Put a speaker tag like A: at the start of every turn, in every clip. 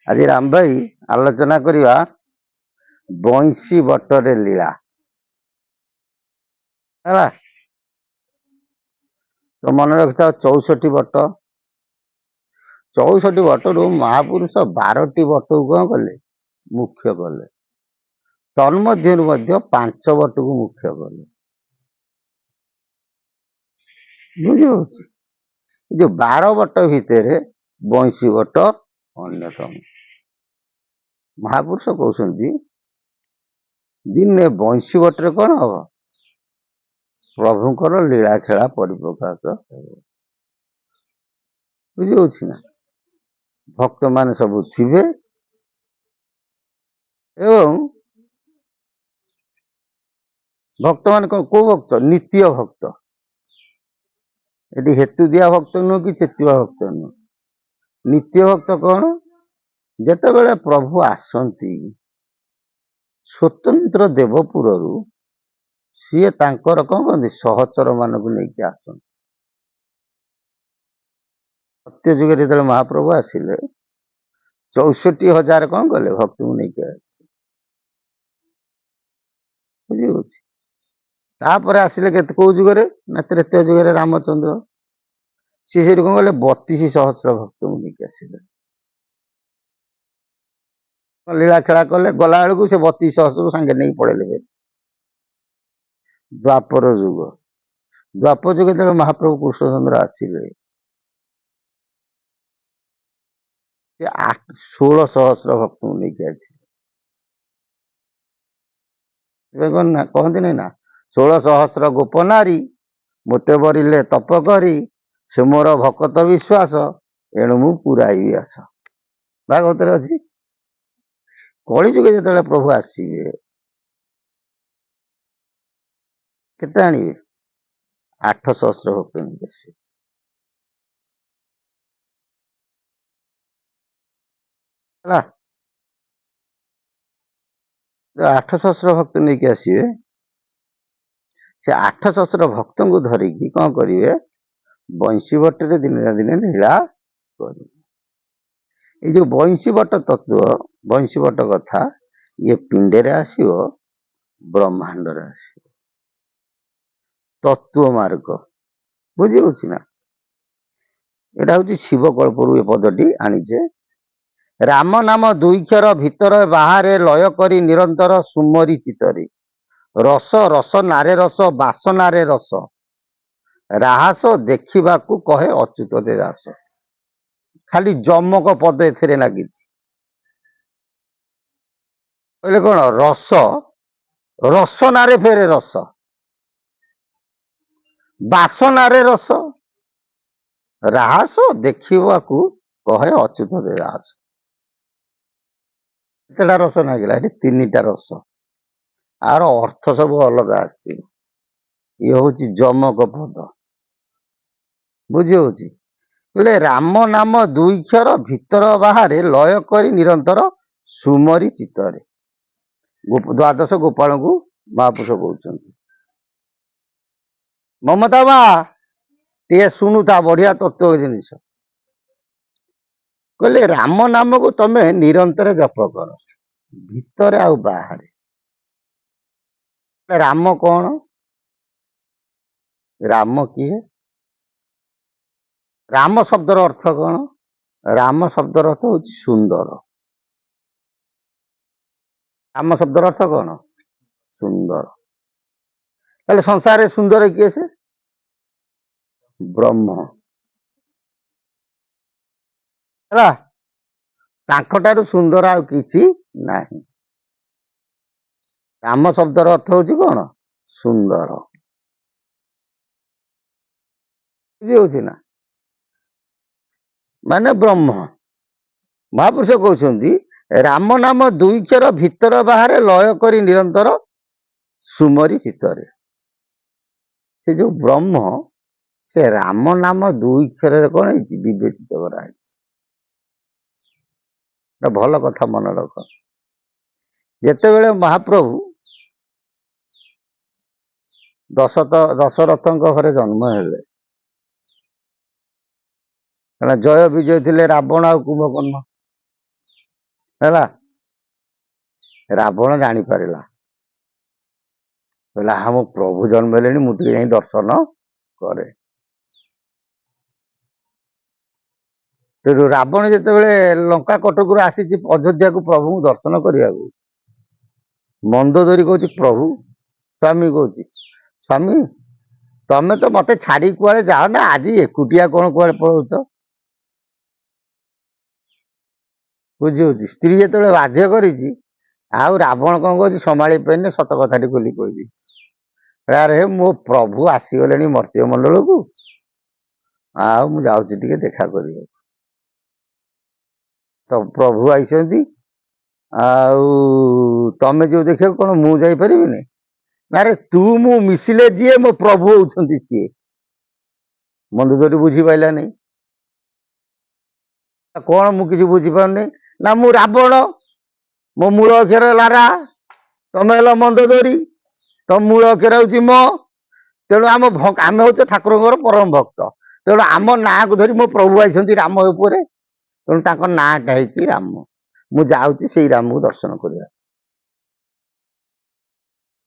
A: आज राम भाई आलोचना करिया बंशी बटरे लीला है। तो मन रखता 64 बट 64 बटरू महापुरुष 12टी बट को कौन कले मुख्य कले तन्मध्य 5 बट को मुख्य कले बुझी जो 12 बट भितर बंशी बट अन्यतम महापुरुष कहते दिने बंशी बटरे कौन हम प्रभुंकर लीला खेला परिप्रकाश बुझी ना भक्त मान सब थिबे एवं भक्त मान को भक्त नित्य भक्त ये हेतु दिया भक्त नुह कि चेतुआ भक्त नुह नित्य भक्त कौन जेते बेले प्रभु आसंती स्वतंत्र देवपुर सी तांकर कौन कहते सहचर मान को लेकिन आसती सत्य जुगे जो महाप्रभु आसिले 64,000 कौन कले भक्त को लेकिन बुझी तापर आसिले कौ जुगे ना तृतीय जुगे रामचंद्र सी कौन कले 32 सहस्र भक्त को लेकिन आसिले लीला खेला कले गला बेलू से 32 सहस्र को सांगे नहीं पड़े द्वापर जुग जो महाप्रभु कृष्णचंद्र आसिले 16 सहस्र भक्त को लेकिन कहते नहीं ना 16 सहस्र गोपनारी मते बरिले तप करी से मोर भकत विश्वास एणु मु पुराई आस भागवत अच्छी कली जुगे जो प्रभु आसवे केते आणवे 8 सहस्र भक्त नहीं आस 8 सहस्र भक्त नहीं कि आसवे से 8 सहस्र भक्त को धरिकी कौन करेंगे बंशी बटरे दिन ना दिन लीला करेंगे ये जो बंशी बट तत्व बंशी बट कथा ये पिंडे आसो ब्रह्मांड आसो तत्व मार्ग बुझी ना यहाँ हूँ शिवकल्परू ये पदटी आनीचे राम नाम दुईक्षर भितर बाहर लय करी निरंतर सुमरी चितरी रस रस नारे रस बासनारे रस राहस देखा कहे अच्युत दे दास खाली जमक पद ए लगी कौन रस रस नारे फेरे रस बासनारे रस राहस देखा कहे अच्युत दे दास केतेटा रस नागिला 3टा रस आर अर्थ सब अलग आसी ये हूँ जमक पद बुझी राम नाम दुईक्षर भितर बाहर लय करी निरंतर सुमरी चित्तरे द्वादश गोपाल को महापुरुष कहते ममता बा टे शुणुता बढ़िया तत्व जिनिस कहले राम नाम को तमें निरंतर जप कर भितर आ बाहर राम कौन राम किए राम शब्दर अर्थ कौन राम शब्दर अर्थ हूँ सुंदर राम शब्दर अर्थ कौन सुंदर संसार सुंदर किए से ब्रह्म है सुंदर आ किसी नहीं राम शब्दर अर्थ हूँ कौन सुंदर बुझी ना माने ब्रह्म महापुरुष कहते राम नाम दुईक्षर भितर बाहर लय करी निरंतर सुमरी चित्तरे से जो ब्रह्म से राम नाम दुईक्षर कौन है विवेचित कराई भल कथा मन रख जिते बेले महाप्रभु दशरथ घरे जन्म हेले जय विजय थे रावण आ कुंभकर्ण ହେଲା। ରାବଣ ଜାଣିପାରିଲା, କହିଲା ହଁ ମୋ ପ୍ରଭୁ ଜନ୍ମ ହେଲେଣି, ମୁଁ ଟିକେ ଯାଇ ଦର୍ଶନ କରେ। ତେଣୁ ରାବଣ ଯେତେବେଳେ ଲଙ୍କା କଟକରୁ ଆସିଛି ଅଯୋଧ୍ୟାକୁ ପ୍ରଭୁଙ୍କୁ ଦର୍ଶନ କରିବାକୁ, ମନ୍ଦୋଦରୀ କହୁଛି ପ୍ରଭୁ, ସ୍ୱାମୀ କହୁଛି ସ୍ୱାମୀ ତମେ ତ ମତେ ଛାଡି କୁଆଡେ ଯାଅ ନା, ଆଜି ଏକୁଟିଆ କଣ କୁଆଡେ ପଳଉଛ? ବୁଝି ହଉଛି। ସ୍ତ୍ରୀ ଯେତେବେଳେ ବାଧ୍ୟ କରିଛି, ଆଉ ରାବଣ କଣ କହୁଛି ସମ୍ଭାଳି ପାରିନି, ସତ କଥାଟି ଖୋଲି କହିଦେଇଛି, ଆରେ ମୋ ପ୍ରଭୁ ଆସିଗଲେଣି ମର୍ତ୍ତ୍ୟ ମଣ୍ଡଳକୁ, ଆଉ ମୁଁ ଯାଉଛି ଟିକେ ଦେଖା କରିବାକୁ। ତ ପ୍ରଭୁ ଆଇଛନ୍ତି, ଆଉ ତମେ ଯୋଉ ଦେଖିବାକୁ କଣ ମୁଁ ଯାଇପାରିବିନି? ନାରେ ତୁ ମୁଁ ମିଶିଲେ ଯିଏ ମୋ ପ୍ରଭୁ ହଉଛନ୍ତି ସିଏ। ମନ୍ଦୋଦରୀ ବୁଝିପାରିଲାନି। କଣ ମୁଁ କିଛି ବୁଝିପାରୁନି? ନା ମୁଁ ରାବଣ, ମୋ ମୂଳ ଅକ୍ଷର ହେଲା ରା, ତମେ ହେଲ ମନ୍ଦୋଦରୀ, ତମ ମୂଳ ଅକ୍ଷର ହଉଛି ମ। ତେଣୁ ଆମେ ହଉଛ ଠାକୁରଙ୍କର ପରମ ଭକ୍ତ, ତେଣୁ ଆମ ନାଁକୁ ଧରି ମୋ ପ୍ରଭୁ ଆଇଛନ୍ତି ରାମ ଉପରେ, ତେଣୁ ତାଙ୍କ ନାଁଟା ହେଇଛି ରାମ। ମୁଁ ଯାଉଛି ସେଇ ରାମକୁ ଦର୍ଶନ କରିବା।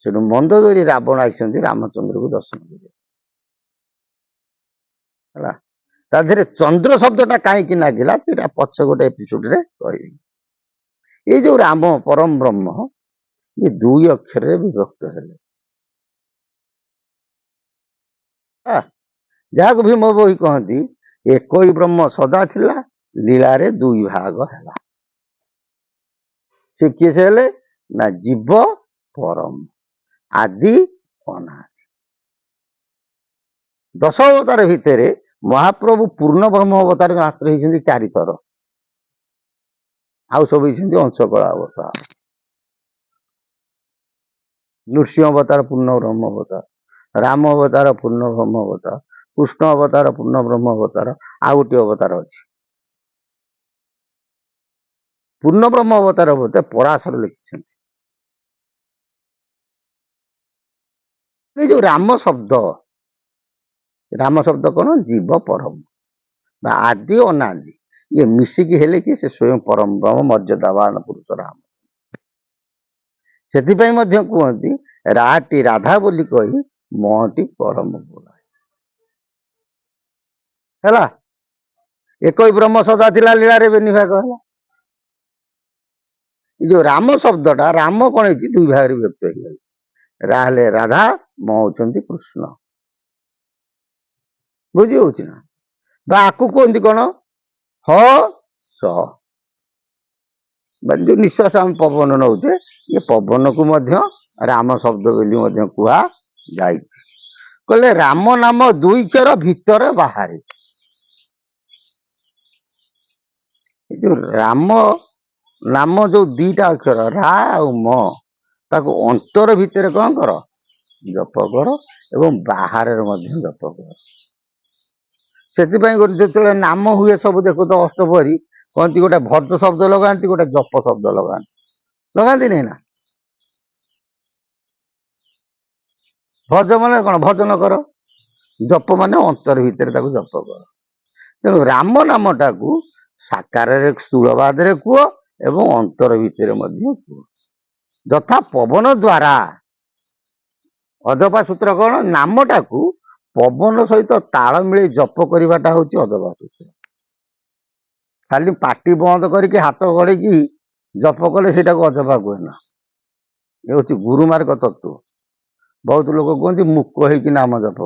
A: ସେଠୁ ମନ୍ଦୋଦରୀ ରାବଣ ଆଇଛନ୍ତି ରାମଚନ୍ଦ୍ରକୁ ଦର୍ଶନ କରିବା। ହେଲା। ତା ଦେହରେ ଚନ୍ଦ୍ର ଶବ୍ଦଟା କାହିଁକି ଲାଗିଲା ସେଟା ପଛ ଗୋଟେ ଏପିସୋଡରେ କହିବି। ଏଇ ଯୋଉ ରାମ ପରମ ବ୍ରହ୍ମ, ଇଏ 2 ଅକ୍ଷରରେ ବିଭକ୍ତ ହେଲେ, ଯାହାକୁ ଭୀମ ବହି କହନ୍ତି। ଏକୋଇ ବ୍ରହ୍ମ ସଦା ଥିଲା, ଲୀଳାରେ 2 ଭାଗ ହେଲା। ସେ କିଏ ସେ ହେଲେ? ନା ଜୀବ ପରମ, ଆଦି ଅନାଦି। 10 ଅବତାର ଭିତରେ ମହାପ୍ରଭୁ ପୂର୍ଣ୍ଣ ବ୍ରହ୍ମ ଅବତାର ମାତ୍ର ହେଇଛନ୍ତି 4 ଥର, ଆଉ ସବୁ ହେଇଛନ୍ତି ଅଂଶକଳା ଅବତାର। ନୃସିଂହ ଅବତାର ପୂର୍ଣ୍ଣ ବ୍ରହ୍ମ ଅବତାର, ରାମ ଅବତାର ପୂର୍ଣ୍ଣ ବ୍ରହ୍ମ ଅବତାର, କୃଷ୍ଣ ଅବତାର ପୂର୍ଣ୍ଣ ବ୍ରହ୍ମ ଅବତାର, ଆଉ ଗୋଟିଏ ଅବତାର ଅଛି ପୂର୍ଣ୍ଣ ବ୍ରହ୍ମ ଅବତାର ବୋଧେ ପରାଶର ଲେଖିଛନ୍ତି। ଏ ଯୋଉ ରାମ ଶବ୍ଦ କଣ? ଜୀବ ପରମ ବା ଆଦି ଅନାଦି, ଇଏ ମିଶିକି ହେଲେ କି ସେ ସ୍ୱୟଂ ପରମ ବ୍ରହ୍ମ ମର୍ଯ୍ୟାଦାବାନ ପୁରୁଷ ରାମ। ସେଥିପାଇଁ ମଧ୍ୟ କୁହନ୍ତି ରାଟି ରାଧା ବୋଲି କହି ମହଟି ପରମ ବୋଲା। ହେଲା। ଏକୋଇ ବ୍ରହ୍ମ ସଦା ଥିଲା, ଲୀଳାରେ ବେନିଭାଗ ହେଲା। ଏ ଯୋଉ ରାମ ଶବ୍ଦଟା, ରାମ କଣ ହେଇଛି 2 ଭାଗରେ ବିଭକ୍ତ ହେଇଗଲା। ରା ହେଲେ ରାଧା, ମ ହଉଛନ୍ତି କୃଷ୍ଣ। ବୁଝି ହଉଛି ନା? ବା ଆକୁ କୁହନ୍ତି କଣ? ହ ସ। ଯୋଉ ନିଶ୍ୱାସ ଆମେ ପବନ ନଉଛେ, ଏ ପବନକୁ ମଧ୍ୟ ରାମ ଶବ୍ଦ ବୋଲି ମଧ୍ୟ କୁହାଯାଇଛି। କହିଲେ ରାମ ନାମ 2 ଅକ୍ଷର ଭିତରେ ବାହାରେ। ଏ ଯୋଉ ରାମ ନାମ ଯୋଉ 2ଟା ଅକ୍ଷର ରା ଆଉ ମ, ତାକୁ ଅନ୍ତର ଭିତରେ କଣ କର? ଜପ କର, ଏବଂ ବାହାରେ ମଧ୍ୟ ଜପ କର। ସେଥିପାଇଁ ଯେତେବେଳେ ନାମ ହୁଏ ସବୁ ଦେଖୁ ତ ଅଷ୍ଟପହରୀ କହନ୍ତି, ଗୋଟେ ଭଜ ଶବ୍ଦ ଲଗାନ୍ତି, ଗୋଟେ ଜପ ଶବ୍ଦ ଲଗାନ୍ତି, ଲଗାନ୍ତି ନାଇଁ ନା? ଭଜ ମାନେ କଣ? ଭଜନ କର। ଜପ ମାନେ ଅନ୍ତର ଭିତରେ ତାକୁ ଜପ କର। ତେଣୁ ରାମ ନାମଟାକୁ ସାକାରରେ ସ୍ଥୂଳବାଦରେ କୁହ, ଏବଂ ଅନ୍ତର ଭିତରେ ମଧ୍ୟ କୁହ। ଯଥା ପବନ ଦ୍ୱାରା, ଅଜପା ସୂତ୍ର କଣ? ନାମଟାକୁ ପବନ ସହିତ ତାଳ ମିଳେଇ ଜପ କରିବାଟା ହଉଛି ଅଜପା ସୂତ୍ର। ଖାଲି ପାଟି ବନ୍ଦ କରିକି ହାତ ଗଡେଇକି ଜପ କଲେ ସେଇଟାକୁ ଅଜପା କୁହେ ନା। ଏ ହଉଛି ଗୁରୁମାର୍ଗ ତତ୍ତ୍ୱ। ବହୁତ ଲୋକ କୁହନ୍ତି ମୁକ ହେଇକି ନାମ ଜପ,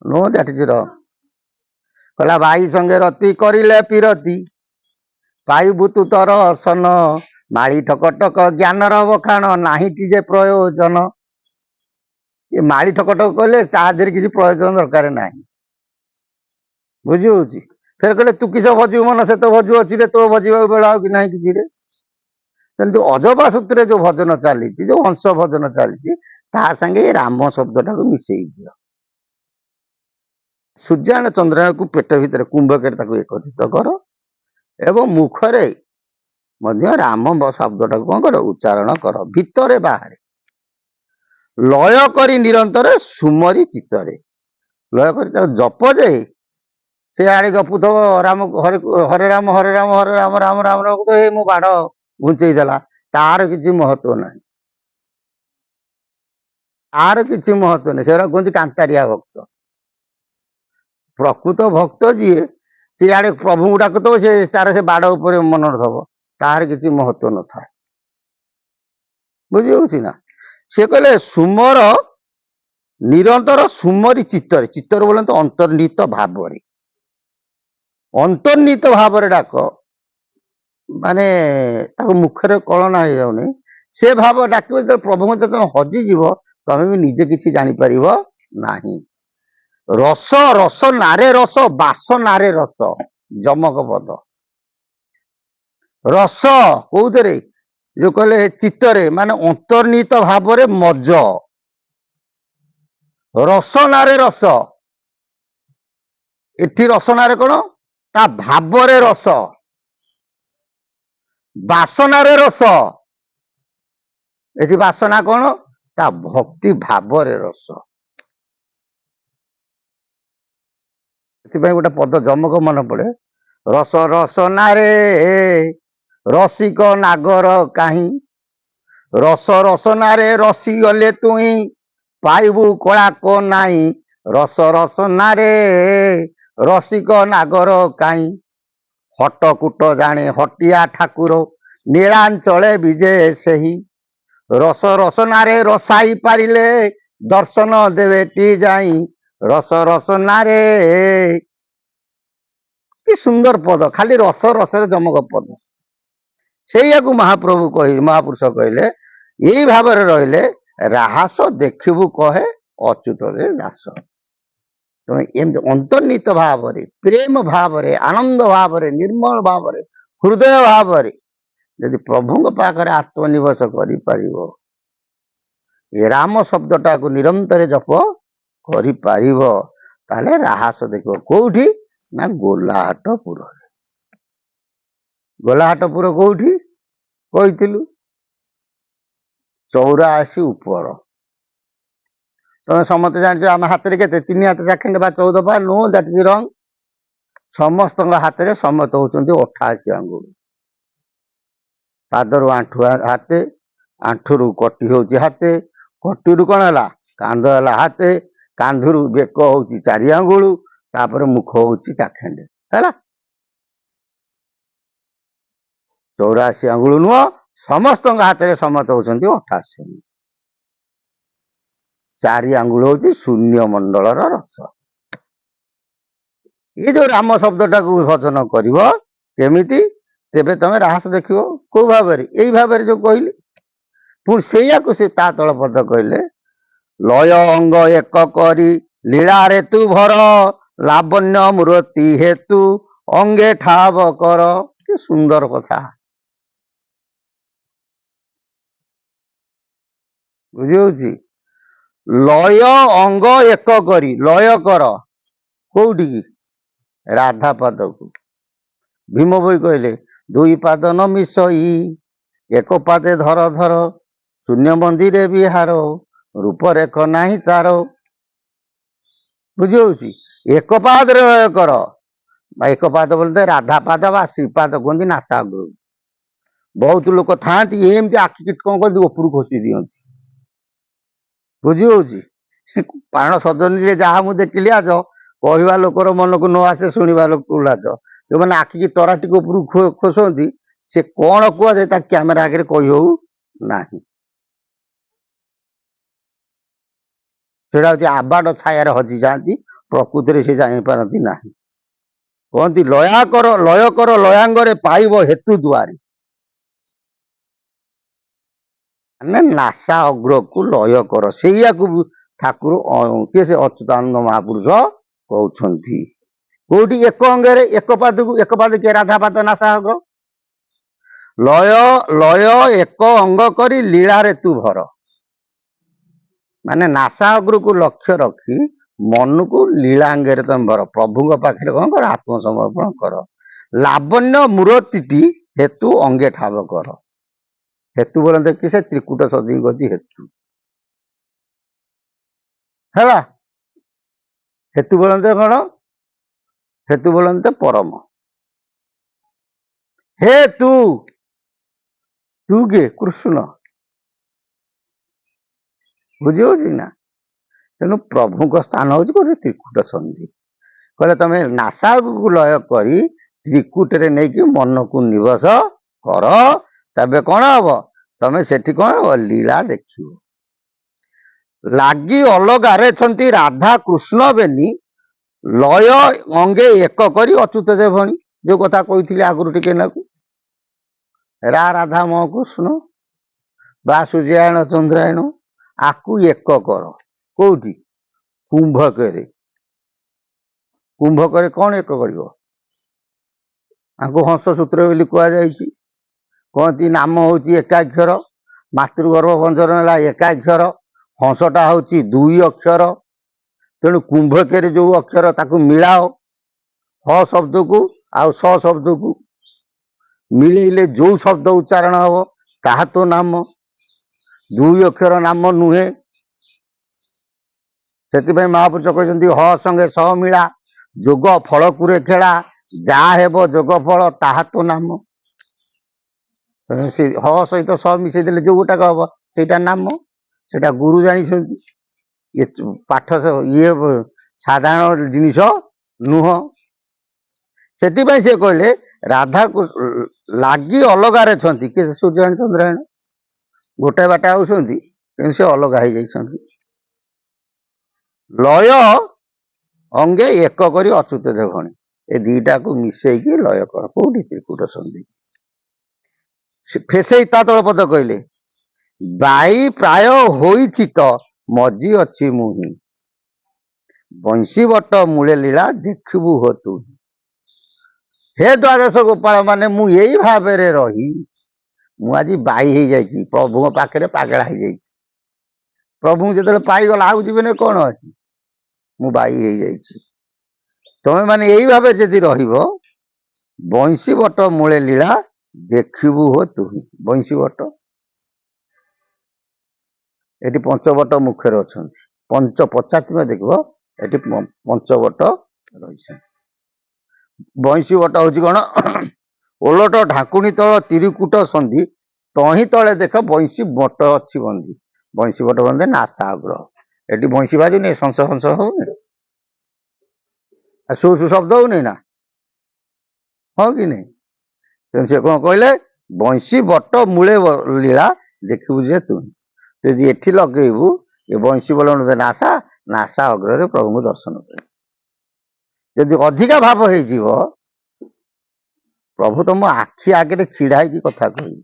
A: ନୋ ଦ୍ୟାଟ୍ ଇଜ ରଙ୍ଗ। କହିଲା ଭାଇ ସଙ୍ଗେ ରତି କରିଲେ ପିରତି, ପାଇବୁ ତୁ ତର ଅସନ, ମାଳି ଠକ ଠକ ଜ୍ଞାନର ବଖାଣ, ନାହିଁଟି ଯେ ପ୍ରୟୋଜନ। ଏ ମାଳି ଠକ ଠକ କହିଲେ ତା ଦେହରେ କିଛି ପ୍ରୟୋଜନ ଦରକାର ନାହିଁ। ବୁଝି ହଉଛି? ଫେର କହିଲେ ତୁ କିସ ଭଜିବୁ ମନ, ସେ ତ ଭଜୁ ଅଛି ରେ, ତୋ ଭଜିବାକୁ ବେଳ ଆଉ କି ନାହିଁ କିଛି ରେ। କିନ୍ତୁ ଅଜପା ସୂତ୍ରରେ ଯୋଉ ଭଜନ ଚାଲିଛି, ଯୋଉ ହଂସ ଭଜନ ଚାଲିଛି, ତା ସାଙ୍ଗେ ରାମ ଶବ୍ଦଟାକୁ ମିଶେଇ ଦିଅ। ସୂର୍ଯ୍ୟାୟନ ଚନ୍ଦ୍ରାୟଣକୁ ପେଟ ଭିତରେ କୁମ୍ଭକରେ ତାକୁ ଏକତ୍ରିତ କର, ଏବଂ ମୁଖରେ ମଧ୍ୟ ରାମ ଶବ୍ଦଟାକୁ କଣ କର? ଉଚ୍ଚାରଣ କର, ଭିତରେ ବାହାରେ। ଲୟ କରି ନିରନ୍ତର ସୁମରି ଚିତ୍ତରେ। ଲୟ କରି ତାକୁ ଜପ ଯେ, ସେ ଆଡେ ଜପୁଥିବ ରାମ, ହରେ ରାମ ହରେ ରାମ ହରେ ରାମ ରାମ ରାମ ରାମ, ହେ ମୋ ବାଢ ଘୁଞ୍ଚେଇ ଦେଲା, ତାର କିଛି ମହତ୍ଵ ନାହିଁ, ତାର କିଛି ମହତ୍ଵ ନାହିଁ। ସେଗୁଡ଼ା କୁହନ୍ତି କାନ୍ତାରିଆ ଭକ୍ତ। ପ୍ରକୃତ ଭକ୍ତ ଯିଏ ସିଆଡେ ପ୍ରଭୁଙ୍କୁ ଡାକୁଥିବ, ସେ ତାର ସେ ବାଡ ଉପରେ ମନ ଥବ, ତାହାର କିଛି ମହତ୍ଵ ନଥାଏ। ବୁଝି ହଉଛି ନା? ସେ କହିଲେ ସୁମର ନିରନ୍ତର ସୁମରି ଚିତ୍ତରେ, ଚିତ୍ତରେ ବୋଲନ୍ତି ଅନ୍ତର୍ନିହିତ ଭାବରେ, ଅନ୍ତର୍ନିହିତ ଭାବରେ ଡାକ, ମାନେ ତାକୁ ମୁଖରେ କଳନା ହେଇଯାଉନି, ସେ ଭାବ ଡାକିବ। ଯେତେବେଳେ ପ୍ରଭୁଙ୍କ ଯେତେବେଳେ ହଜିଯିବ, ତମେ ବି ନିଜେ କିଛି ଜାଣିପାରିବ ନାହିଁ। ରସ ରସ ନାରେ ରସ, ବାସ ନାରେ ରସ, ଯମକ ପଦ। ରସ କୋଉଥିରେ? ଯୋଉ କହିଲେ ଚିତ୍ତରେ, ମାନେ ଅନ୍ତର୍ନିହିତ ଭାବରେ ମଜ। ରସନାରେ ରସ, ଏଠି ରସନାରେ କଣ? ତା ଭାବରେ ରସ। ବାସନାରେ ରସ, ଏଠି ବାସନା କଣ? ତା ଭକ୍ତି ଭାବରେ ରସ। ସେଥିପାଇଁ ଗୋଟେ ପଦ ଯମକ ମନେ ପଡେ, ରସ ରସନାରେ ରସିକ ନାଗର କାହିଁ, ରସ ରସନାରେ ରସି ଗଲେ ତୁଇ ପାଇବୁ କଳାକ ନାହିଁ, ରସ ରସନାରେ ରସିକ ନାଗର କାହିଁ, ହଟକୁଟ ଜାଣେ ହଟିଆ ଠାକୁର, ନୀଳାଞ୍ଚଳେ ବିଜେ ସେହି, ରସ ରସନାରେ ରସାଇ ପାରିଲେ ଦର୍ଶନ ଦେବେ ଟି ଯାଇ, ରସ ରସନାରେ। କି ସୁନ୍ଦର ପଦ, ଖାଲି ରସ ରସରେ ଯମକ ପଦ। ସେଇଆକୁ ମହାପ୍ରଭୁ ମହାପୁରୁଷ କହିଲେ, ଏଇ ଭାବରେ ରହିଲେ ରାହାସ ଦେଖିବୁ କହେ ଅଚ୍ୟୁତରେ ଦାସ। ତେଣୁ ଏମିତି ଅନ୍ତର୍ନିହିତ ଭାବରେ, ପ୍ରେମ ଭାବରେ, ଆନନ୍ଦ ଭାବରେ, ନିର୍ମଳ ଭାବରେ, ହୃଦୟ ଭାବରେ ଯଦି ପ୍ରଭୁଙ୍କ ପାଖରେ ଆତ୍ମନିବେଶ କରିପାରିବ, ଏ ରାମ ଶବ୍ଦଟାକୁ ନିରନ୍ତର ଜପ କରିପାରିବ, ତାହେଲେ ରାହାସ ଦେଖିବ। କୋଉଠି? ନା ଗୋଲାହାଟପୁରରେ। ଗୋଲାହାଟପୁର କୋଉଠି କହିଥିଲୁ? 84 ଉପର। ତମେ ସମସ୍ତେ ଜାଣିଛ ଆମ ହାତରେ କେତେ? 3 ହାତ ଚାଖଣ୍ଡେ ବା 14 ପା। ନୋ, ଦ୍ୟାଟ୍ ଇଜ ରଙ୍ଗ। ସମସ୍ତଙ୍କ ହାତରେ ସମସ୍ତ ହଉଛନ୍ତି 88 ଆଙ୍ଗୁଳ। ପାଦରୁ ଆଣ୍ଠୁ ହାତେ, ଆଣ୍ଠୁରୁ କଟି ହଉଛି ହାତେ, କଟିରୁ କଣ ହେଲା? କାନ୍ଧ ହେଲା ହାତେ, କାନ୍ଧରୁ ବେକ ହଉଛି 4 ଆଙ୍ଗୁଳ, ତାପରେ ମୁଖ ହଉଛି ଚାଖଣ୍ଡେ, ହେଲା। 84 ଆଙ୍ଗୁଳ ନୁହଁ, ସମସ୍ତଙ୍କ ହାତରେ ସମସ୍ତ ହଉଛନ୍ତି 88 ଆଙ୍ଗୁଳ। 4 ଆଙ୍ଗୁଳ ହଉଛି ଶୂନ୍ୟ ମଣ୍ଡଳର ରସ। ଏ ଯୋଉ ରାମ ଶବ୍ଦଟାକୁ ଭଜନ କରିବ କେମିତି, ତେବେ ତମେ ରାହାସ ଦେଖିବ। କୋଉ ଭାବରେ? ଏଇ ଭାବରେ ଯୋଉ କହିଲି। ପୁଣି ସେଇଆକୁ ସେ ତା ତଳ ପଦ କହିଲେ, ଲୟ ଅଙ୍ଗ ଏକ କରି ଲୀଳାରେ ତୁ ଭର, ଲାବଣ୍ୟ ମୂରତି ହେତୁ ଅଙ୍ଗେ ଠାବ କର। କି ସୁନ୍ଦର କଥା, ବୁଝି ହଉଛି? ଲୟ ଅଙ୍ଗ ଏକ କରି, ଲୟ କର କୋଉଠିକି? ରାଧା ପାଦକୁ। ଭୀମ ଭୋଇ କହିଲେ, 2 ପାଦ ନ ମିଶଇ ଏକ ପାଦେ ଧର ଧର, ଶୂନ୍ୟ ମନ୍ଦିରେ ବିହାର, ରୂପରେଖ ନାହିଁ ତାର। ବୁଝି ହଉଛି? ଏକ ପାଦରେ ଲୟ କର, ବା ଏକ ପାଦ ବୋଲତେ ରାଧା ପାଦ ବା ଶ୍ରୀପାଦ କୁହନ୍ତି ନାସାଗ୍ର। ବହୁତ ଲୋକ ଥାଆନ୍ତି ଏମିତି ଆଖିକି କଣ କରନ୍ତି, ଉପରୁ ଖୋସି ଦିଅନ୍ତି। ବୁଝି ହଉଛି? ପାଣ ସଜନୀରେ ଯାହା ମୁଁ ଦେଖିଲି ଆଜ, କହିବା ଲୋକର ମନକୁ ନ ଆସେ, ଶୁଣିବା ଲୋକକୁ ଲାଜ। ଯୋଉମାନେ ଆଖିକି ତରାଟିକୁ ଉପରକୁ ଖୋସନ୍ତି, ସେ କଣ କୁହାଯାଏ ତା କ୍ୟାମେରା ଆଗରେ କହି ହଉ ନାହିଁ। ସେଟା ହଉଛି ଆବାଟ ଛାୟାରେ ହଜି ଯାଆନ୍ତି, ପ୍ରକୃତିରେ ସେ ଜାଣିପାରନ୍ତି ନାହିଁ। କହନ୍ତି ଲୟା କର ଲୟ କର ଲୟାଙ୍ଗରେ ପାଇବ ହେତୁ ଦୁଆରେ, ମାନେ ନାସା ଅଗ୍ରକୁ ଲୟ କର। ସେଇଆକୁ ଠାକୁର କିଏ? ସେ ଅଚ୍ୟୁତାନନ୍ଦ ମହାପୁରୁଷ କହୁଛନ୍ତି। କୋଉଠି? ଏକ ଅଙ୍ଗରେ, ଏକ ପାଦକୁ। ଏକ ପାଦ କିଏ? ରାଧା ପାଦ, ନାସା ଅଗ୍ର। ଲୟ ଲୟ ଏକ ଅଙ୍ଗ କରି ଲୀଳାରେ ତୁ ଭର, ମାନେ ନାସା ଅଗ୍ରକୁ ଲକ୍ଷ୍ୟ ରଖି ମନକୁ ଲୀଳାଙ୍ଗରେ ତମେ ଭର। ପ୍ରଭୁଙ୍କ ପାଖରେ କଣ କର? ଆତ୍ମସମର୍ପଣ କର। ଲାବଣ୍ୟ ମୂରତିଟି ହେତୁ ଅଙ୍ଗେ ଠାବ କର। ହେତୁ ବୋଲନ୍ତି କି ସେ ତ୍ରିକୁଟ ସଦୀଗତି ହେତୁ, ହେଲା। ହେତୁ ବୋଲନ୍ତି କଣ? ହେତୁ ବୋଲନ୍ତି ପରମ। ହେତୁ ତୁ କିଏ? କୃଷ୍ଣ। ବୁଝି ହଉଛି ନା? ତେଣୁ ପ୍ରଭୁଙ୍କ ସ୍ଥାନ ହଉଛି ଗୋଟେ ତ୍ରିକୁଟ ସନ୍ଧି। କହିଲେ ତମେ ନାସାକୁ ଲୟ କରି ତ୍ରିକୁଟରେ ନେଇକି ମନକୁ ନିବସ କର, ତେବେ କଣ ହବ? ତମେ ସେଠି କଣ ହବ? ଲୀଳା ଦେଖିବ। ଲାଗି ଅଲଗାରେ ଛନ୍ତି ରାଧା କୃଷ୍ଣ ବେନି, ଲୟ ଅଙ୍ଗେ ଏକ କରି ଅଚ୍ୟୁତ ଯେ ଭଣୀ। ଯୋଉ କଥା କହିଥିଲି ଆଗରୁ ଟିକେ ନାକୁ, ରାଧା ମ କୃଷ୍ଣ ବା ସୂର୍ଯ୍ୟାୟଣ ଚନ୍ଦ୍ରାୟଣ, ଆକୁ ଏକ କର। କୋଉଠି? କୁମ୍ଭକରେ। କୁମ୍ଭକରେ କଣ ଏକ କରିବ? ଆଙ୍କୁ ହଂସ ସୂତ୍ର ବୋଲି କୁହାଯାଇଛି। କହନ୍ତି ନାମ ହଉଛି ଏକାକ୍ଷର, ମାତୃଗର୍ଭ ଭଞ୍ଜନ ହେଲା ଏକାକ୍ଷର, ହଂସଟା ହଉଛି 2 ଅକ୍ଷର। ତେଣୁ କୁମ୍ଭକରେ ଯୋଉ ଅକ୍ଷର ତାକୁ ମିଳାଅ, ହ ଶବ୍ଦକୁ ଆଉ ସ ଶବ୍ଦକୁ ମିଳେଇଲେ ଯୋଉ ଶବ୍ଦ ଉଚ୍ଚାରଣ ହବ ତାହା ତ ନାମ। 2 ଅକ୍ଷର ନାମ ନୁହେଁ। ସେଥିପାଇଁ ମହାପୁରୁଷ କହିଛନ୍ତି ହ ସଙ୍ଗେ ସ ମିଳା, ଯୋଗ ଫଳକୁରେ ଖେଳା, ଯାହା ହେବ ଯୋଗ ଫଳ ତାହା ତ ନାମ। ସେ ହ ସହିତ ସ ମିଶେଇ ଦେଲେ ଯୋଉ ଗୋଟାକ ହବ ସେଇଟା ନାମ। ସେଟା ଗୁରୁ ଜାଣିଛନ୍ତି। ପାଠ ଇଏ ସାଧାରଣ ଜିନିଷ ନୁହଁ। ସେଥିପାଇଁ ସେ କହିଲେ ରାଧା ଲାଗି ଅଲଗାରେ ଛନ୍ତି। କିଏ? ସୂର୍ଯ୍ୟାୟଣ ଚନ୍ଦ୍ରାୟଣ ଗୋଟାଏ ବାଟେ ଆଉଛନ୍ତି, କିନ୍ତୁ ସେ ଅଲଗା ହେଇଯାଇଛନ୍ତି। ଲୟ ଅଙ୍ଗେ ଏକ କରି ଅଚ୍ୟୁତ ଯେ ଭଣୀ, ଏ ଦିଟାକୁ ମିଶେଇକି ଲୟ କର। କୋଉଠି? ତ୍ରିକୁଟ ସନ୍ଧି। ଫେସେଇ ତା ତଳ ପଦ କହିଲେ ବାଇ ପ୍ରାୟ ହୋଇଛି ତ ମଜି ଅଛି ମୁହିଁ, ବଂଶୀ ବଟ ମୂଳେ ଲୀଳା ଦେଖିବୁ ହୋ ତୁ। ହେ ଦ୍ୱାଦଶ ଗୋପାଳ ମାନେ, ମୁଁ ଏଇ ଭାବରେ ରହି ମୁଁ ଆଜି ବାଇ ହେଇଯାଇଛି, ପ୍ରଭୁଙ୍କ ପାଖରେ ପାଗଳା ହେଇଯାଇଛି। ପ୍ରଭୁଙ୍କୁ ଯେତେବେଳେ ପାଇଗଲା ଆଉ ଜୀବନରେ କଣ ଅଛି? ମୁଁ ବାଇ ହେଇଯାଇଛି। ତମେ ମାନେ ଏଇ ଭାବରେ ଯଦି ରହିବ, ବଂଶୀ ବଟ ମୂଳେ ଲୀଳା ଦେଖିବୁ ହୋ ତୁହି। ବଂଶୀ ବଟ ଏଠି ପଞ୍ଚବଟ ମୁଖ୍ୟରେ ଅଛନ୍ତି। ପଞ୍ଚ ପଶ୍ଚାତ୍ମ ଦେଖିବ ଏଠି ପଞ୍ଚବଟ ରହିଛନ୍ତି। ବଂଶୀ ବଟ ହଉଛି କଣ? ଓଲଟ ଢାକୁଣି ତଳ ତିରିକୁଟ ସନ୍ଧି, ତହିଁ ତଳେ ଦେଖ ବଂଶୀ ବଟ ଅଛି ବନ୍ଧି। ବଂଶୀ ବଟ ବନ୍ଧେ ନାସା ଅଗ୍ର। ଏଠି ବଂଶୀ ବାଜୁନି, ସଂସ ସଂସ ହଉନି, ସୁ ସୁ ଶବ୍ଦ ହଉନି ନା? ହଁ କି ନାଇଁ? ତେଣୁ ସେ କଣ କହିଲେ? ବଂଶୀ ବଟ ମୂଳେ ଲୀଳା ଦେଖିବୁ ଯେ ତୁ। ଯଦି ଏଠି ଲଗେଇବୁ, ଏ ବଂଶୀ ବଳ ନାସା, ନାସା ଅଗ୍ରରେ ପ୍ରଭୁଙ୍କୁ ଦର୍ଶନ କରିବୁ। ଯଦି ଅଧିକା ଭାବ ହେଇଯିବ, ପ୍ରଭୁ ତମ ଆଖି ଆଗରେ ଛିଡା ହେଇକି କଥା କହିବେ।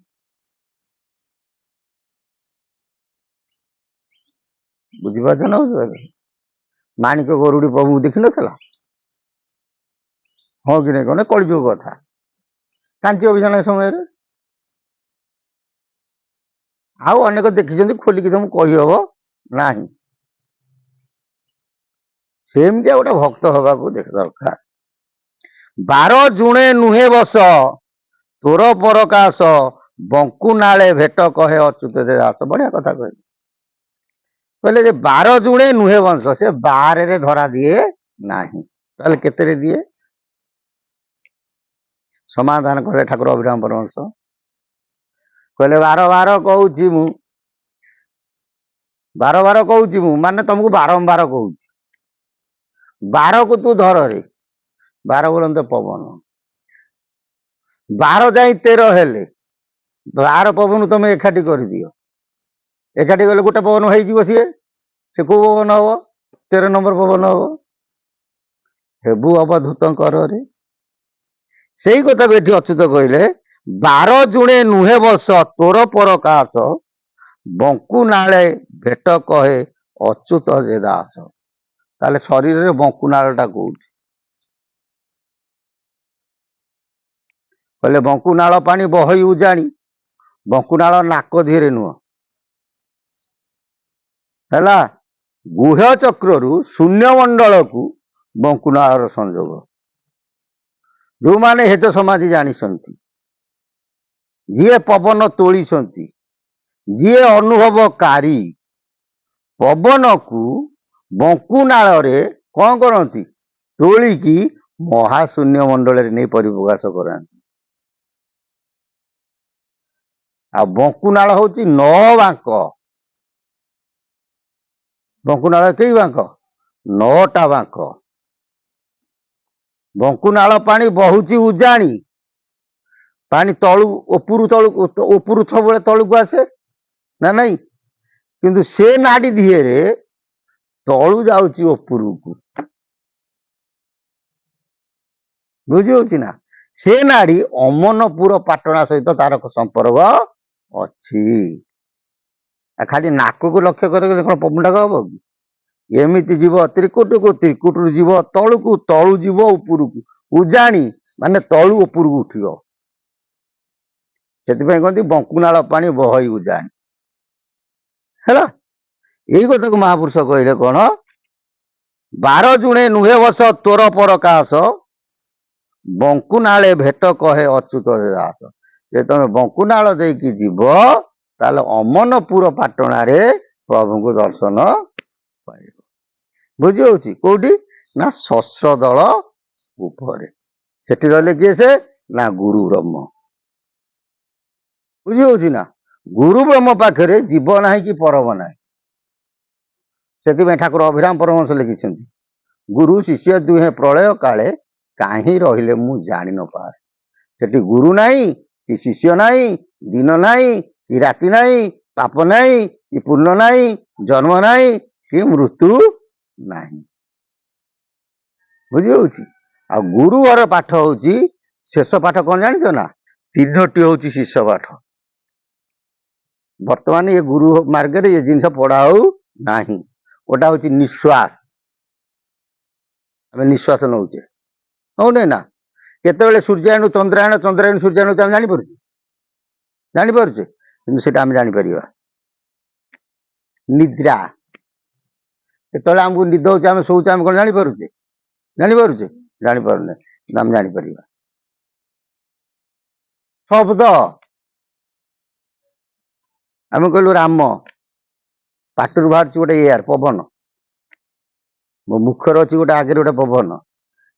A: ବୁଝିପାରୁଛ ନା? ବୁଝିପାରୁଛ? ମାଣିକ ଗରୁଡି ପ୍ରଭୁଙ୍କୁ ଦେଖିନଥିଲା? ହଁ କି ନାଇଁ? କଣ କଳିଯୁଗ କଥା। କାଞ୍ଚି ଅଭିଯାନ ସମୟରେ ଆଉ ଅନେକ ଦେଖିଛନ୍ତି, ଖୋଲିକି ତମକୁ କହିହବ ନାହିଁ। ସେମିତିଆ ଗୋଟେ ଭକ୍ତ ହବାକୁ ଦରକାର। 12 ଜୁଣେ ନୁହେଁ ବସ, ତୋର ପରକାଶ, ବଙ୍କୁ ନାଳେ ଭେଟ କହେ ଅଚ୍ୟୁତ ଯେ ଦାସ। ବଢିଆ କଥା କହିଲେ। କହିଲେ ଯେ 12 ଜୁଣେ ନୁହେଁ ବଂଶ, ସେ 12ରେ ଧରା ଦିଏ ନାହିଁ। ତାହେଲେ କେତେରେ ଦିଏ? ସମାଧାନ କଲେ ଠାକୁର ଅଭିରାମ ପରମହଂସ। କହିଲେ 12 କହୁଛି ମୁଁ, 12 କହୁଛି ମୁଁ, ମାନେ ତମକୁ ବାରମ୍ବାର କହୁଛି। 12କୁ ତୁ ଧରରେ, 12 ବୋଲନ୍ତେ ପବନ। 12 ଯାଇ 13 ହେଲେ 12 ପବନ ତମେ ଏକାଠି କରିଦିଅ। ଏକାଠି ଗଲେ ଗୋଟେ ପବନ ହେଇଯିବ। ସିଏ ସେ କୋଉ ପବନ ହବ? 13 ନମ୍ବର ପବନ ହବ। ହେବୁ ଅବଧୂତଙ୍କରରେ। ସେଇ କଥାକୁ ଏଠି ଅଚ୍ୟୁତ କହିଲେ, 12 ଜୁଣେ ନୁହେଁ ବସ, ତୋର ପରକାଶ, ବଙ୍କୁ ନାଳେ ଭେଟ କହେ ଅଚ୍ୟୁତ ଯେ ଦାସ। ତାହେଲେ ଶରୀରରେ ବଙ୍କୁନାଳଟା କୋଉଠି? କହିଲେ ବଙ୍କୁନାଳ ପାଣି ବହଇ ଉଜାଣି। ବଙ୍କୁନାଳ ନାକ ଧିରେ ନୁହଁ, ହେଲା। ଗୁହ୍ୟ ଚକ୍ରରୁ ଶୂନ୍ୟମଣ୍ଡଳକୁ ବଙ୍କୁନାଳର ସଂଯୋଗ। ଯୋଉମାନେ ହେଜ ସମାଧି ଜାଣିଛନ୍ତି, ଯିଏ ପବନ ତୋଳିଛନ୍ତି, ଯିଏ ଅନୁଭବକାରୀ, ପବନକୁ ବଙ୍କୁନାଳରେ କଣ କରନ୍ତି? ତୋଳିକି ମହାଶୂନ୍ୟ ମଣ୍ଡଳରେ ନେଇ ପରିପ୍ରକାଶ କରାନ୍ତି। ଆଉ ବଙ୍କୁନାଳ ହଉଛି 9 ବାଙ୍କ। ବଙ୍କୁନାଳ କେଇ ବାଙ୍କ? 9ଟା ବାଙ୍କ। ବଙ୍କୁନାଳ ପାଣି ବହୁଛି ଉଜାଣି, ପାଣି ତଳୁ ଉପରୁ ସବୁବେଳେ ତଳକୁ ଆସେ ନା ନାଇଁ? କିନ୍ତୁ ସେ ନାଡି ଧିଏରେ ତଳୁ ଯାଉଛି ଉପରକୁ, ବୁଝି ହଉଛି ନା? ସେ ନାଡି ଅମନପୁର ପାଟଣା ସହିତ ତାର ସମ୍ପର୍କ ଅଛି। ଖାଲି ନାକକୁ ଲକ୍ଷ୍ୟ କରିଗଲେ କଣ ପବନଟା ହବ କି? ଏମିତି ଯିବ ତ୍ରିକୁଟକୁ, ତ୍ରିକୁଟରୁ ଯିବ ତଳୁକୁ, ତଳୁ ଯିବ ଉପରକୁ। ଉଜାଣି ମାନେ ତଳୁ ଉପରକୁ ଉଠିବ। ସେଥିପାଇଁ କହନ୍ତି ବଙ୍କୁନାଳ ପାଣି ବହଇ ଉଜାଣି। ହେଲା, ଏଇ କଥାକୁ ମହାପୁରୁଷ କହିଲେ କଣ? 12 ଜୁଣେ ନୁହେଁ ବସ ତୋର ପରକାଶ, ବଙ୍କୁନାଳେ ଭେଟ କହେ ଅଚ୍ୟୁତ ଦାସ। ଯେ ତମେ ବଙ୍କୁନାଳ ଦେଇକି ଯିବ ତାହେଲେ ଅମନପୁର ପାଟଣାରେ ପ୍ରଭୁଙ୍କୁ ଦର୍ଶନ ପାଇବ। ବୁଝି ହଉଛି? କୋଉଠି ନା ଶସ୍ତ୍ର ଦଳ ଉପରେ। ସେଠି ରହିଲେ କିଏ ସେ? ନା ଗୁରୁ ବ୍ରହ୍ମ। ବୁଝି ହଉଛି ନା? ଗୁରୁ ବ୍ରହ୍ମ ପାଖରେ ଜୀବ ନାହିଁ କି ପରମ ନାହିଁ। ସେଥିପାଇଁ ଠାକୁର ଅଭିରାମ ପରମହଂସ ଲେଖିଛନ୍ତି, ଗୁରୁ ଶିଷ୍ୟ ଦୁହେଁ ପ୍ରଳୟ କାଳେ କାହିଁ ରହିଲେ ମୁଁ ଜାଣି ନ ପାରେ। ସେଠି ଗୁରୁ ନାହିଁ କି ଶିଷ୍ୟ ନାହିଁ, ଦିନ ନାହିଁ କି ରାତି ନାହିଁ, ପାପ ନାହିଁ କି ପୁଣ୍ୟ ନାହିଁ, ଜନ୍ମ ନାହିଁ କି ମୃତ୍ୟୁ ନାହିଁ। ବୁଝି ହଉଛି? ଆଉ ଗୁରୁ ଘର ପାଠ ହଉଛି ଶେଷ ପାଠ। କଣ ଜାଣିଛ ନା? 3ଟି ହଉଛି ଶିଷ୍ୟ ପାଠ। ବର୍ତ୍ତମାନ ଏ ଗୁରୁ ମାର୍ଗରେ ଏ ଜିନିଷ ପଢା ହଉ ନାହିଁ। ଗୋଟା ହଉଛି ନିଶ୍ୱାସ, ଆମେ ନିଶ୍ୱାସ ନଉଛେ, ହଉନେ ନା? କେତେବେଳେ ସୂର୍ଯ୍ୟାଣୁ ଚନ୍ଦ୍ରାୟଣ, ଚନ୍ଦ୍ରାୟଣ ସୂର୍ଯ୍ୟାଣୁ ଆମେ ଜାଣିପାରୁଛେ? ଜାଣିପାରୁଛେ? କିନ୍ତୁ ସେଟା ଆମେ ଜାଣିପାରିବା। ନିଦ୍ରା, କେତେବେଳେ ଆମକୁ ନିଦ ହଉଛି, ଆମେ ଶୋଉଛେ, ଆମେ କଣ ଜାଣିପାରୁଛେ? ଜାଣିପାରୁଛେ? ଜାଣିପାରୁନେ, ଆମେ ଜାଣିପାରିବା। ଶବ୍ଦ, ଆମେ କହିଲୁ ରାମ, ପାଟିରୁ ବାହାରୁଛି ଗୋଟେ ଏୟାର ପବନ, ମୋ ମୁଖରେ ଅଛି ଗୋଟେ ଆଗରେ ଗୋଟେ ପବନ,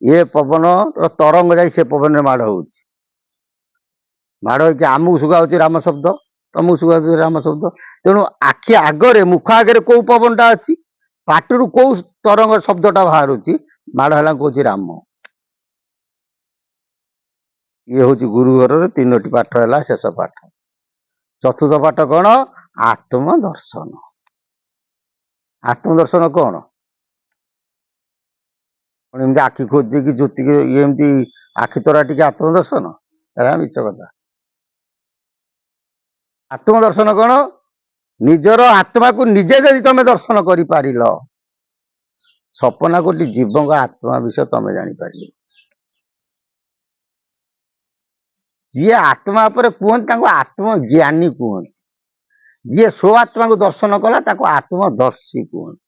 A: ଏ ପବନର ତରଙ୍ଗ ଯାଇ ସେ ପବନରେ ମାଡ଼ ହଉଛି। ମାଡ଼ ହେଇକି ଆମକୁ ଶୁଭାଯାଉଛି ରାମ ଶବ୍ଦ, ତମକୁ ଶୁଭାଯାଉଛି ରାମ ଶବ୍ଦ। ତେଣୁ ଆଖି ଆଗରେ, ମୁଖ ଆଗରେ କୋଉ ପବନଟା ଅଛି, ପାଟିରୁ କୋଉ ତରଙ୍ଗ ଶବ୍ଦଟା ବାହାରୁଛି, ମାଡ଼ ହେଲା କହୁଛି ରାମ। ଇଏ ହଉଛି ଗୁରୁ ଘରର 3ଟି ପାଠ ହେଲା ଶେଷ ପାଠ। ଚତୁର୍ଥ ପାଠ କଣ? ଆତ୍ମ ଦର୍ଶନ। ଆତ୍ମ ଦର୍ଶନ କଣ? ଏମିତି ଆଖି ଖୋଜିକି ଜ୍ୟୋତିକି ଏମିତି ଆଖି ତରା ଟିକେ ଆତ୍ମ ଦର୍ଶନ? ଏରା ମିଛ କଥା। ଆତ୍ମ ଦର୍ଶନ କଣ? ନିଜର ଆତ୍ମାକୁ ନିଜେ ଯଦି ତମେ ଦର୍ଶନ କରିପାରିଲ, ସପନା କୋଟି ଜୀବଙ୍କ ଆତ୍ମା ବିଷୟ ତମେ ଜାଣିପାରିବ। ଯିଏ ଆତ୍ମା ଉପରେ କୁହନ୍ତି ତାଙ୍କୁ ଆତ୍ମଜ୍ଞାନୀ କୁହନ୍ତି। ଯିଏ ସ୍ୱ ଆତ୍ମାକୁ ଦର୍ଶନ କଲା ତାକୁ ଆତ୍ମଦର୍ଶୀ କୁହନ୍ତି।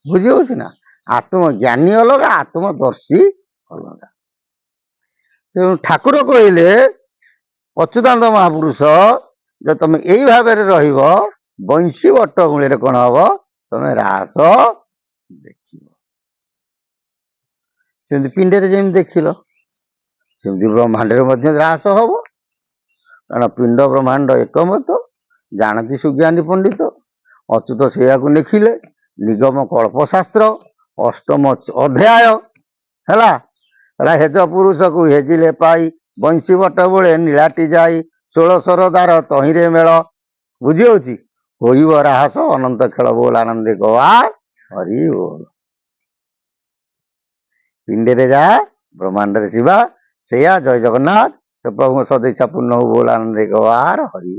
A: ବୁଝି ହଉଛି ନା? ଆତ୍ମଜ୍ଞାନୀ ଅଲଗା, ଆତ୍ମଦର୍ଶୀ ଅଲଗା। ତେଣୁ ଠାକୁର କହିଲେ, ଅଚ୍ୟୁତାନନ୍ଦ ମହାପୁରୁଷ, ଯେ ତମେ ଏଇ ଭାବରେ ରହିବ, ବଂଶୀ ବଟ ମୂଳରେ କଣ ହବ? ତମେ ରାସ ଦେଖିବ। ସେମିତି ପିଣ୍ଡରେ ଯେମିତି ଦେଖିଲ, ସେମିତି ବ୍ରହ୍ମାଣ୍ଡରେ ମଧ୍ୟ ରାସ ହବ। କାରଣ ପିଣ୍ଡ ବ୍ରହ୍ମାଣ୍ଡ ଏକମତ, ଜାଣନ୍ତି ସୁଜ୍ଞାନୀ ପଣ୍ଡିତ। ଅଚ୍ୟୁତ ସେଇଆକୁ ଲେଖିଲେ, ନିଗମ କଳ୍ପଶାସ୍ତ୍ର 8ମ ଅଧ୍ୟାୟ। ହେଲା, ହେଜ ପୁରୁଷକୁ ହେଜିଲେ ପାଇ, ବଂଶୀ ବଟ ବୋଳେ ନୀଳାଟି ଯାଇ, 16 ଦାର ତହିଁରେ ମେଳ। ବୁଝି ହଉଛି? ହୋଇବ ରାହସ ଅନନ୍ତ ଖେଳ ବୋଲ ଆନନ୍ଦେ ଗୱାର ହରି ବୋଲ। ପିଣ୍ଡରେ ଯାହା, ବ୍ରହ୍ମାଣ୍ଡରେ ଶିବା, ସେଇଆ। ଜୟ ଜଗନ୍ନାଥ। ପ୍ରଭୁଙ୍କ ସଦିଚ୍ଛା ପୂର୍ଣ୍ଣ ହଉ ବୋଲ ଆନନ୍ଦେ ଗୱାର ହରି।